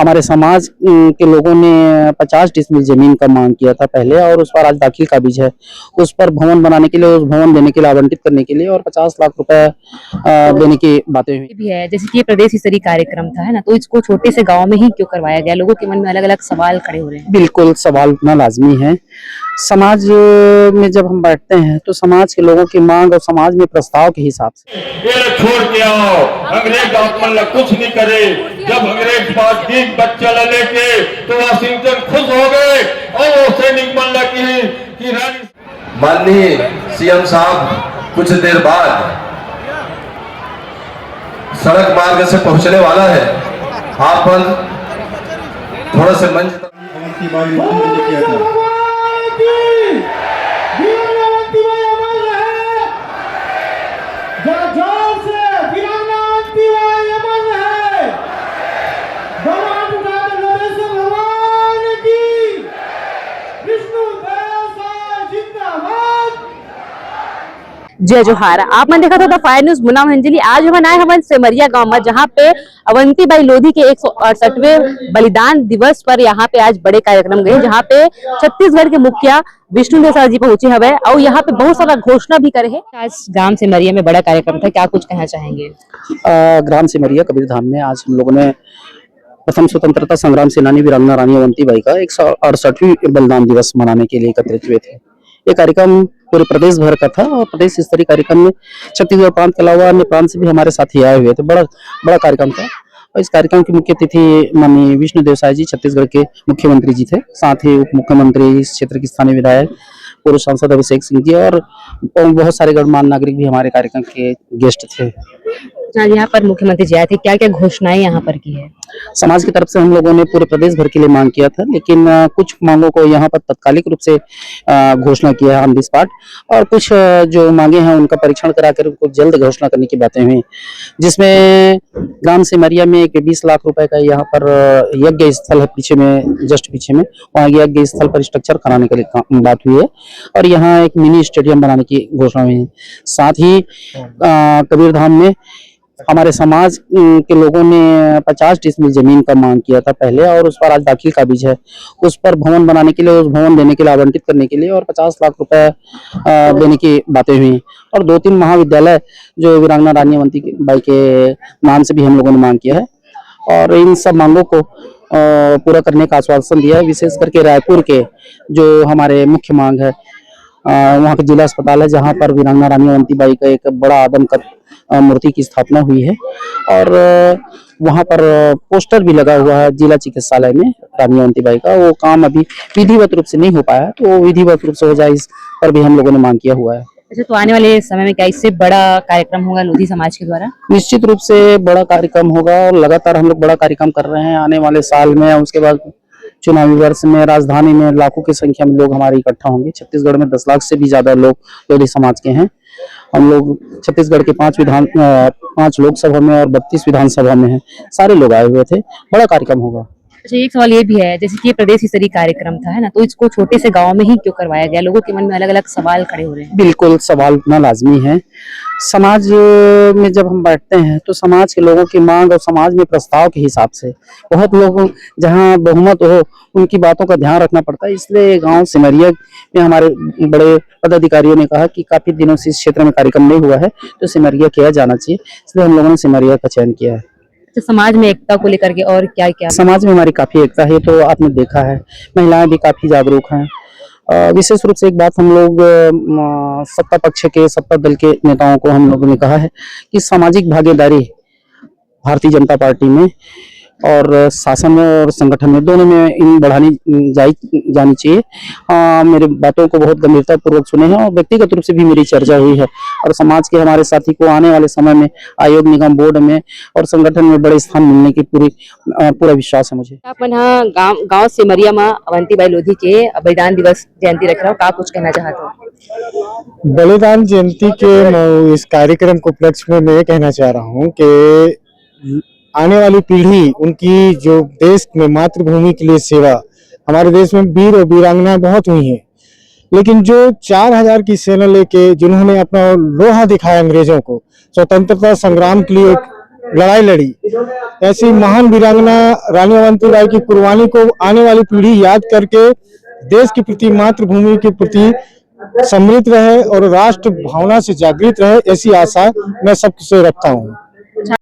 हमारे समाज के लोगों ने 50 डिसमिल जमीन का मांग किया था पहले, और उस पर आज दाखिल काबिज है। उस पर भवन बनाने के लिए, उस भवन देने के लिए, आवंटित करने के लिए, और 50 लाख रुपए देने की बातें हुई भी है। जैसे कि ये प्रदेश स्तरीय कार्यक्रम था, है ना, तो इसको छोटे से गांव में ही क्यों करवाया गया? लोगों के मन में अलग अलग सवाल खड़े हो रहे हैं। बिल्कुल, सवाल उठना लाजमी है। समाज में जब हम बैठते हैं तो समाज के लोगों की मांग और समाज में प्रस्ताव के हिसाब से ये छोड़ के आओ, अंग्रेज आपमन कुछ नहीं करे। जब अंग्रेज पास 20 बच्चा लेके तो वाशिंगटन खुश हो गए और वो सैनिक मन की रानी। माननीय सीएम साहब कुछ देर बाद सड़क मार्ग से पहुंचने वाला है। आप थोड़ा से मंच किया था। जय जोहार। आपने देखा था फायर न्यूज मुन्ना मंजली। आज हम आए हवन सेमरिया गांव में, जहां पे अवंतीबाई लोधी के 168वें बलिदान दिवस पर यहाँ पे आज बड़े कार्यक्रम गए, जहाँ पे छत्तीसगढ़ के मुखिया विष्णु देव जी पहुंचे हवे और यहाँ पे बहुत सारा घोषणा भी करे है। आज ग्राम सेमरिया में बड़ा कार्यक्रम था, क्या कुछ कहना चाहेंगे? ग्राम सेमरिया कबीरधाम में आज हम लोगों ने प्रथम स्वतंत्रता संग्राम सेनानी वीरांगना रानी अवंतीबाई का 168वीं बलिदान दिवस मनाने के लिए एकत्रित हुए थे। ये कार्यक्रम पूरे प्रदेश भर का था और प्रदेश स्तरीय कार्यक्रम में छत्तीसगढ़ प्रांत के अलावा अन्य प्रांत से भी हमारे साथी आए हुए थे। बड़ा कार्यक्रम था और इस कार्यक्रम की मुख्य अतिथि माननीय विष्णु देव जी छत्तीसगढ़ के मुख्यमंत्री जी थे। साथ ही उप मुख्यमंत्री, इस क्षेत्र के स्थानीय विधायक, पूर्व सांसद अभिषेक सिंह जी और बहुत सारे गणमान्य नागरिक भी हमारे कार्यक्रम के गेस्ट थे। यहाँ पर मुख्यमंत्री जी आए थे, क्या क्या घोषणाएं यहाँ पर की है? समाज की तरफ से हम लोगों ने पूरे प्रदेश भर के लिए मांग किया था, लेकिन कुछ मांगों को यहाँ पर तत्कालिक रूप से घोषणा किया है ऑन द स्पॉट, और कुछ जो मांगे हैं उनका परीक्षण कराकर उनको जल्द घोषणा करने की बातें हुई, जिसमें ग्राम सेमरिया में 20 लाख रुपए का यहाँ पर यज्ञ स्थल है, पीछे में, जस्ट पीछे में, वहाँ यज्ञ स्थल पर स्ट्रक्चर कराने के लिए बात हुई है, और यहाँ एक मिनी स्टेडियम बनाने की घोषणा हुई है। साथ ही कबीरधाम में हमारे समाज के लोगों ने 50 डिसमिल जमीन का मांग किया था पहले, और उस पर आज दाखिल काबिज है। उस पर भवन बनाने के लिए, उस भवन देने के लिए, आवंटित करने के लिए, और 50 लाख रुपए देने की बातें हुई, और 2-3 महाविद्यालय जो वीरांगना रानी अवंतीबाई के नाम से भी हम लोगों ने मांग किया है, और इन सब मांगों को पूरा करने का आश्वासन दिया है। विशेष करके रायपुर के जो हमारे मुख्य मांग है, वहाँ का जिला अस्पताल है जहाँ पर वीरांगना रानी अवंतीबाई का एक बड़ा आदमकद मूर्ति की स्थापना हुई है, और वहाँ पर पोस्टर भी लगा हुआ है जिला चिकित्सालय में रानी अवंतीबाई का। वो काम अभी विधिवत रूप से नहीं हो पाया, तो वो विधिवत रूप से हो जाए, इस पर भी हम लोगों ने मांग किया हुआ है। अच्छा, तो आने वाले समय में क्या इससे बड़ा कार्यक्रम होगा लोधी समाज के द्वारा? निश्चित रूप से बड़ा कार्यक्रम होगा, और लगातार हम लोग बड़ा कार्यक्रम कर रहे हैं आने वाले साल में। उसके बाद चुनावी वर्ष में राजधानी में लाखों की संख्या में लोग हमारे इकट्ठा होंगे। छत्तीसगढ़ में 10 लाख से भी ज्यादा लोग लोधी समाज के हैं। हम लोग छत्तीसगढ़ के 5 लोकसभा में और 32 विधानसभा में हैं। सारे लोग आए हुए थे, बड़ा कार्यक्रम होगा। अच्छा, एक सवाल ये भी है, जैसे कि ये प्रदेश स्तरीय कार्यक्रम था, है ना, तो इसको छोटे से गांव में ही क्यों करवाया गया? लोगों के मन में अलग अलग सवाल खड़े हो रहे हैं। बिल्कुल, सवाल उठना लाजमी है। समाज में जब हम बैठते हैं तो समाज के लोगों की मांग और समाज में प्रस्ताव के हिसाब से बहुत लोग जहां बहुमत हो उनकी बातों का ध्यान रखना पड़ता है। इसलिए गांव सिमरिया में हमारे बड़े पदाधिकारियों ने कहा कि काफी दिनों से इस क्षेत्र में कार्यक्रम नहीं हुआ है, तो सिमरिया किया जाना चाहिए, इसलिए हम लोगों ने सिमरिया का चयन किया है। तो समाज में एकता को लेकर के और क्या क्या? समाज में हमारी काफी एकता है, तो आपने देखा है महिलाएं भी काफी जागरूक हैं। विशेष रूप से एक बात हम लोग सत्ता पक्ष के, सत्ता दल के नेताओं को हम लोगों ने कहा है कि सामाजिक भागीदारी भारतीय जनता पार्टी में और शासन में और संगठन में, दोनों में इन बढ़ानी जानी चाहिए। मेरे बातों को बहुत गंभीरता पूर्वक सुने हैं, और व्यक्तिगत रूप से भी मेरी चर्चा हुई है, और समाज के हमारे साथी को आने वाले समय में आयोग, निगम, बोर्ड में और संगठन में बड़े स्थान मिलने की पूरा विश्वास है मुझे। अपन हाँ गाँव सिमरिया में अवंतीबाई लोधी के बलिदान दिवस जयंती रख रहा हूँ, क्या कुछ कहना चाहता हूँ? बलिदान जयंती के इस कार्यक्रम को उपलक्ष्य में मैं कहना चाह रहा हूँ कि आने वाली पीढ़ी, उनकी जो देश में मातृभूमि के लिए सेवा, हमारे देश में वीर और वीरांगना बहुत हुई हैं, लेकिन जो 4000 की सेना लेके जिन्होंने अपना लोहा दिखाया अंग्रेजों को, स्वतंत्रता संग्राम के लिए लड़ाई लड़ी, ऐसी महान वीरांगना रानी अवंतीबाई की कुर्बानी को आने वाली पीढ़ी याद करके देश के प्रति, मातृभूमि के प्रति समृद्ध रहे और राष्ट्र भावना से जागृत रहे, ऐसी आशा मैं सबसे रखता हूँ।